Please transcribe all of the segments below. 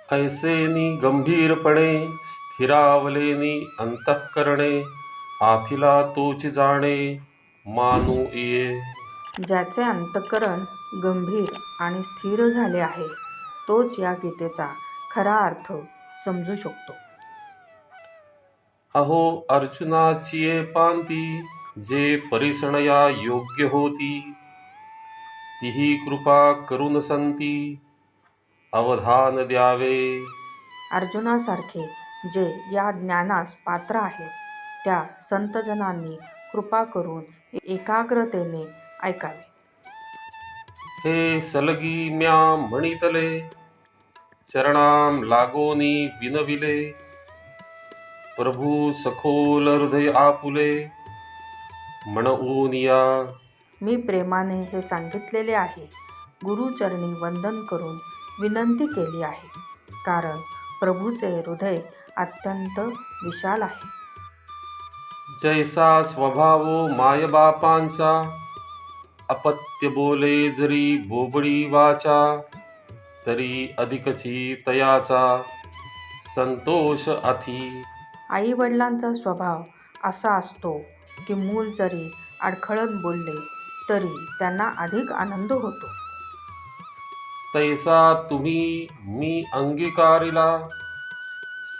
ऐसेनी गंभीरपणे स्थिरावलेनी अंतःकरणे आथिला तोची जाणे मानू इये. ज्याचे अंतःकरण गंभीर आणि स्थिर झाले आहे तोच या गीतेचा खरा अर्थ समजू शकतो. अहो अर्जुनाचिये पांती जे परिसणया योग्य होती तिही कृपा करून संती अवधान द्यावे. अर्जुनासारखे जे या ज्ञानास पात्र आहेत त्या संतजनांनी कृपा करून एकाग्रतेने ऐकावे. हे सलगी म्या म्हणितले चरणाम लागोनी विनविले प्रभू सखोल हृदय आपुले म्हणून या. मी प्रेमाने हे सांगितलेले आहे. गुरुचरणी वंदन करून विनंती केली आहे कारण प्रभूचे हृदय अत्यंत विशाल आहे. जैसा स्वभावो मायबापांचा अपत्य बोले जरी बोबडी वाचा तरी अधिकची तयाचा संतोष अथी. आई वडिलांचा स्वभाव असा असतो की मूल जरी अडखळत बोलले तरी त्यांना अधिक आनंद होतो. तैसा तुम्ही मी अंगीकारिला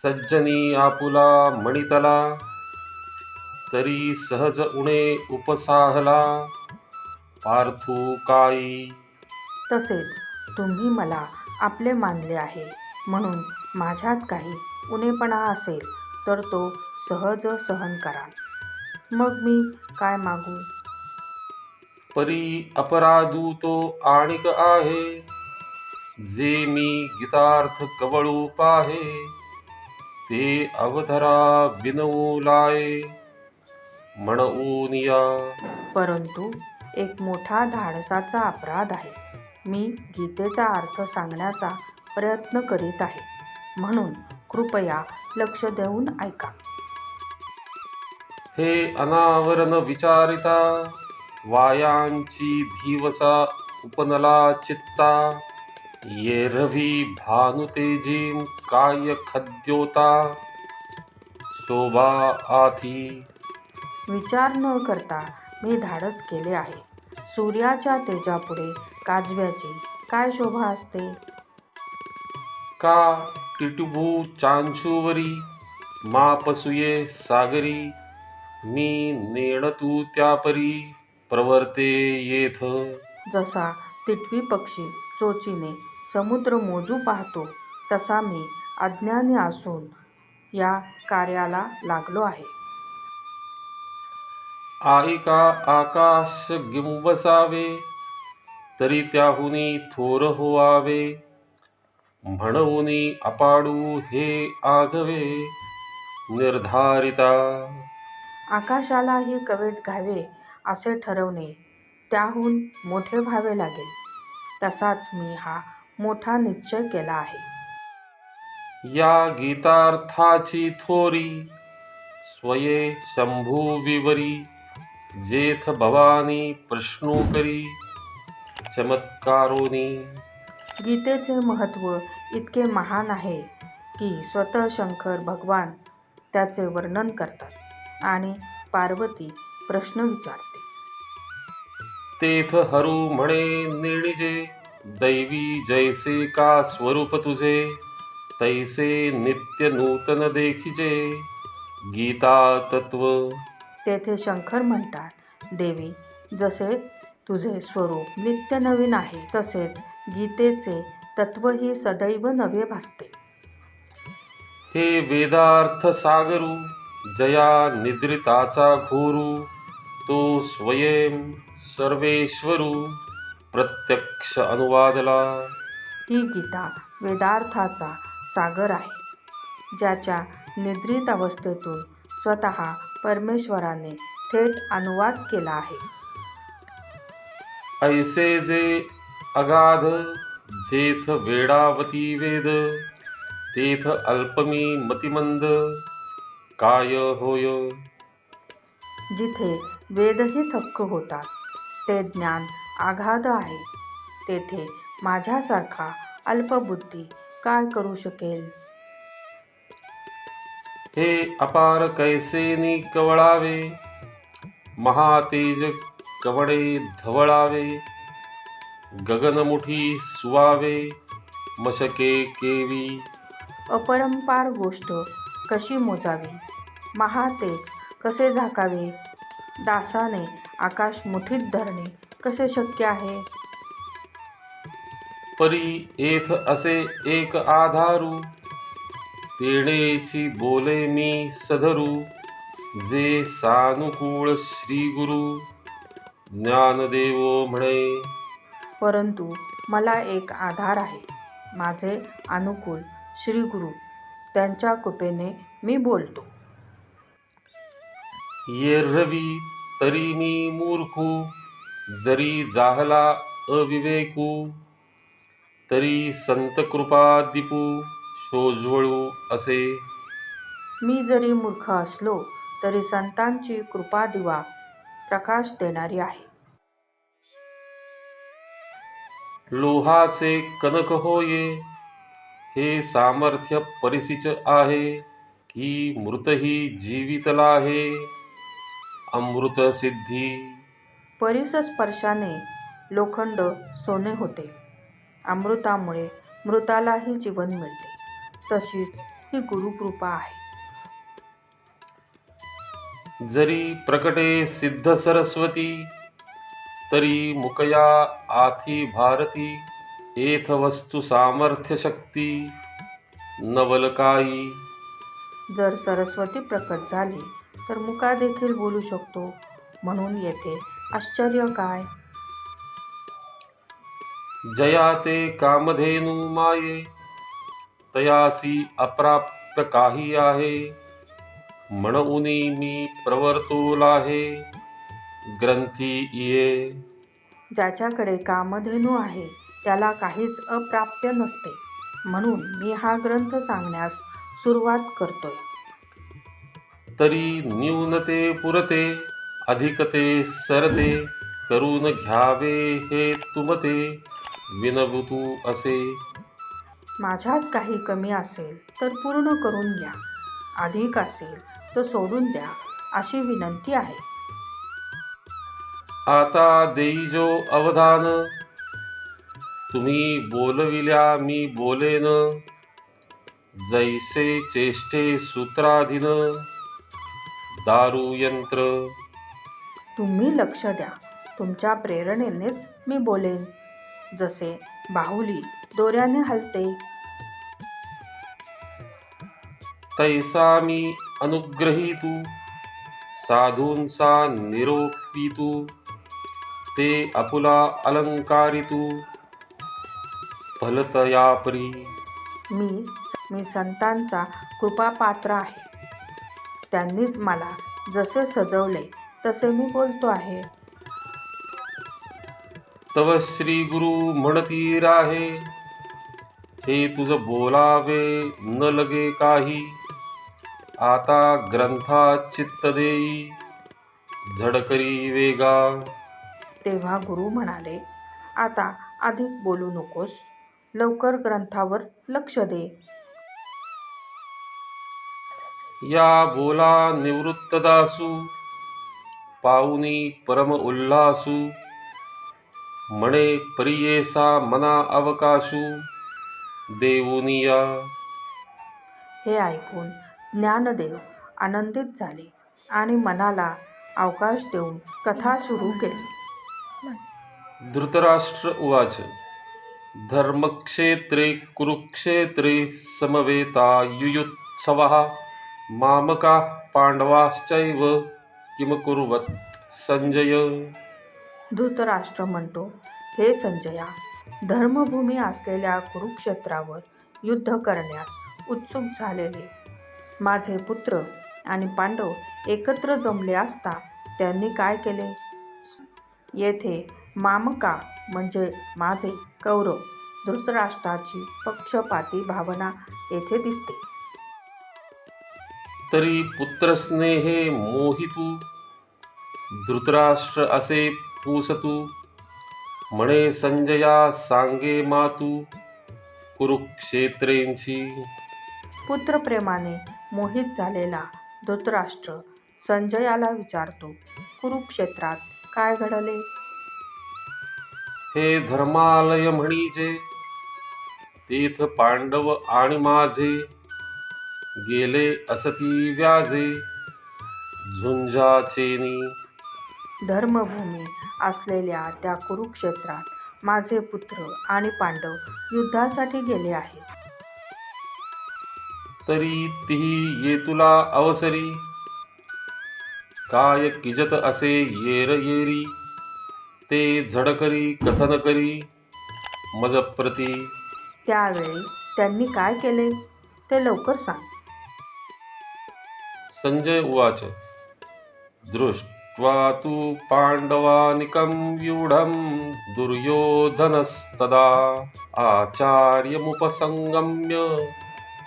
सज्जनी आपुला मणितला तरी सहज उणे उपसाहला पार्थू काई. तसेच तुम्ही मला आपले मानले आहे म्हणून माझ्यात काही उणेपणा असेल तर तो सहज सहन कराल. मग मी काय मागू. परी अपराधू तो आणिक आहे जे मी गीतार्थ कवळू पाहे ते अवधरा बिनवू लाये म्हणून या. परंतु एक मोठा धाडसाचा अपराध आहे. मी गीतेचा अर्थ सांगण्याचा प्रयत्न करीत आहे म्हणून कृपया लक्ष देऊन ऐका. हे अनावरण विचारिता वायांची धीवसा उपनला चित्ता ये रवी भानुतेजीं काय खद्योता शोभा आथी. विचार न करता मी धाडस केले आहे. सूर्याच्या तेजापुढे काजव्याची काय शोभा असते. का टिटुभू चांचूवरी मापसुये सागरी मी नेणतू त्यापरी प्रवर्ते येथ. जसा तिटवी पक्षी चोचीने समुद्र मोजू पाहतो तसा मी अज्ञानी असून या कार्याला लागलो आहे. आईका आकाश गिंबसावे तरी त्याहुनी थोर होवावे म्हणूनी अपाडू हे आघवे निर्धारिता. आकाशालाही कवेट घ्यावे असे ठरवणे त्याहून मोठे व्हावे लागेल. तसाच मी हा मोठा निश्चय केला आहे. या गीतार्थाची थोरी स्वये शंभू विवरी जेथ भवानी प्रश्नो करी चमत्कारोनी. गीतेचे महत्त्व इतके महान आहे की स्वतः शंकर भगवान त्याचे वर्णन करतात आणि पार्वती प्रश्न विचारते. तेथ हरू म्हणे नेणिजे दैवी जैसे का स्वरूप तुझे तैसे नित्य नूतन देखिजे गीता तत्व. तेथे शंकर म्हणतात देवी जसे तुझे स्वरूप नित्य नवीन आहे तसेच गीतेचे तत्वही सदैव नवे भासते. हे वेदार्थ सागरू जया निद्रिताचा घोरू तो स्वयं सर्वेश्वरू प्रत्यक्ष अनुवादला. ही गीता वेदार्थाचा सागर आहे ज्याच्या निद्रित अवस्थेतून स्वतः परमेश्वराने थेट अनुवाद केला आहे. ऐसे जे अगाध जेथ वेडावती वेद तेथ अल्पमी मतिमंद काय होय. जिथे वेदही थक्क होतात ते ज्ञान आगाध आहे. तेथे माझ्यासारखा अल्पबुद्धी काय करू शकेल? हे अपार कैसेनी कवळावे, महातेज कवडे धवळावे, गगनमुठी सुवावे, मशके केवी. अपरंपार गोष्ट कशी मोजावी? महातेज कसे झाकावे? दासाने आकाश मुठीत धरणे कसे शक्य आहे? परी येथ असे एक आधारू, तेणेची बोले मी सधरू, जे सानुकूळ श्रीगुरु ज्ञानदेवो म्हणे. परंतु मला एक आधार आहे, माझे अनुकूल श्रीगुरु, त्यांच्या कृपेने मी बोलतो. येरवी तरी मी मूर्खू, जरी जाहला अविवेकू, तरी संत कृपा दीपू शोजवळू असे. मी जरी मूर्ख असलो तरी संतांची कृपा दिवा प्रकाश देणारी आहे. लोहाचे कनक होये, हे सामर्थ्य परिसीच आहे, की मृतही जीवितला आहे अमृत सिद्धी. परिस स्पर्शाने लोखंड सोने होते, अमृतामुळे मृतालाही जीवन मिळते. तशीच ही गुरुकृपा आहे. जरी प्रकटे सिद्ध सरस्वती, तरी मुकया आथी भारती, एथ वस्तू सामर्थ्य शक्ती नवलकाई. जर सरस्वती प्रकट झाली तर मुका देखील बोलू शकतो, म्हणून येथे आश्चर्य काय? जया ते कामधेनू माये, तयासी अप्राप्य काही आहे, म्हणूनी मी प्रवर्तोल आहे ग्रंथी ये. ज्याच्याकडे कामधेनू आहे त्याला काहीच अप्राप्य नसते, म्हणून मी हा ग्रंथ सांगण्यास सुरुवात करतोय. तरी न्यूनते पुरते, अधिकते सरते, करून घ्यावे हे तुमते विनवतू असे. माझ्यात काही कमी असेल तर पूर्ण करून घ्या, अधिक असेल तर सोडून द्या, अशी विनंती आहे. आता देईजो अवधान, तुम्ही बोलविल्या मी बोलेन, जैसे चेष्टे सूत्राधीन दारू यंत्र. तुम्ही लक्ष द्या, तुमच्या प्रेरणेनेच मी बोलेन, जसे बाहुली दोऱ्याने हलते. तैसा मी अनुग्रहीतू, साधूंचा निरोपितू, ते आपुला अलंकारितू फलतयापरी. मी संतांचा कृपापात्र आहे, त्यांनीच मला जसे सजवले तसे मी बोलतो आहे. तव श्री गुरु म्हणती राहे, हे तुझ बोलावे न लगे काही, आता ग्रंथा चित्त देई झडकरी वेगा. तेव्हा गुरु म्हणाले, आता अधिक बोलू नकोस, लवकर ग्रंथावर लक्ष दे. या बोला निवृत्त दासू, पाऊनी परम उल्हासू, म्हणे परियेसा मना अवकाशू देऊनिया. हे ऐकून ज्ञानदेव आनंदित झाले आणि मनाला अवकाश देऊन कथा सुरू केली. धृतराष्ट्र उवाच. धर्मक्षेत्रे कुरुक्षेत्रे समवेतायुयुत्सवः, मामकाः पांडवाश्चैव किमकुर्वत संजय. धृतराष्ट्र म्हणतो, हे संजया, धर्मभूमी असलेल्या कुरुक्षेत्रावर युद्ध करण्यास उत्सुक झालेले माझे पुत्र आणि पांडव एकत्र जमले असता त्यांनी काय केले? येथे मामका म्हणजे माझे कौरव धृतराष्ट्राची पक्षपाती भावना येथे दिसते. तरी पुत्रस्नेहे मोहितू, धृतराष्ट्र असे पूसतू, म्हणे संजया सांगे मातू, कुरुक्षेत्रेंची. पुत्रप्रेमाने मोहित झालेला धृतराष्ट्र संजयाला विचारतो, कुरुक्षेत्रात काय घडले? हे धर्मालय म्हणीजे, तेथ पांडव आणि माझे, गेले असती व्याजे, झुंजाचेनी. धर्मभूमी असलेल्या त्या कुरुक्षेत्रात माझे पुत्र आणि पांडव युद्धासाठी गेले आहेत. तरी तीही ये तुला अवसरी, काय किजत असे येर येरी, ते झडकरी कथन करी मजप्रती. त्यावेळी त्यांनी काय केले ते लवकर सांग. संजय उवाच. दृष्ट्वा तु पांडवानिकं व्यूढं दुर्योधनस्तदा आचार्यमुपसंगम्य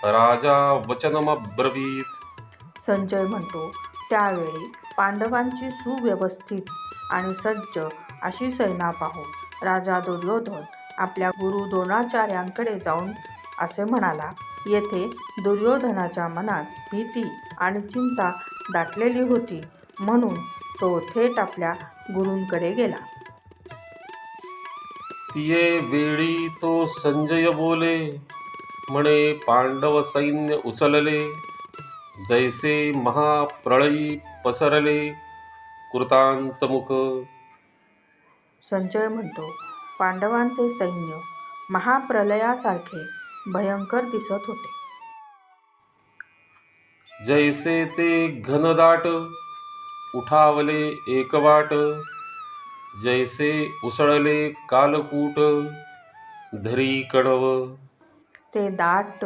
राजा वचनमब्रवीत्. संजय म्हणतो, त्यावेळी पांडवांची सुव्यवस्थित आणि सज्ज अशी सेना पाहून राजा दुर्योधन आपल्या गुरु द्रोणाचार्यांकडे जाऊन असे म्हणाला. येथे दुर्योधनाच्या मनात भीती आणि चिंता दाटलेली होती, म्हणून तो थेट आपल्या गुरूंकडे गेला. तिये वेळी तो संजय बोले, म्हणे पांडव सैन्य उचलले, जैसे महाप्रळयी पसरले कृतांतमुख. संजय म्हणतो, पांडवांचे सैन्य महाप्रलयासारखे भयंकर दिसत होते. जैसे ते घनदाट उठावले एकवाट, जैसे उसळले कालकूट धरी कणव. ते दाट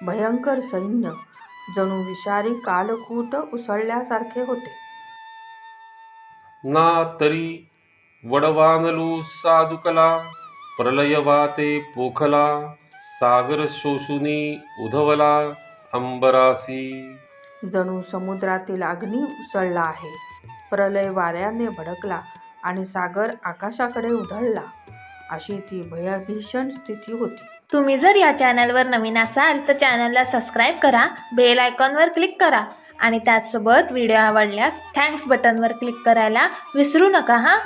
भयंकर सैन्य जणू विषारी कालकूट उसळल्यासारखे होते. ना तरी वडवानलू साधुकला, प्रलयवाते पोखला, सागर शोषुनी उधवला अंबरासी. जणू समुद्रातील अग्नी उसळला आहे, प्रलय वाऱ्याने भडकला आणि सागर आकाशाकडे उधळला, अशी ती भयभीषण स्थिती होती. तुम्ही जर या चॅनलवर नवीन असाल तर चॅनलला सबस्क्राईब करा, बेल आयकॉनवर क्लिक करा आणि त्याचसोबत व्हिडिओ आवडल्यास थँक्स बटनवर क्लिक करायला विसरू नका हां.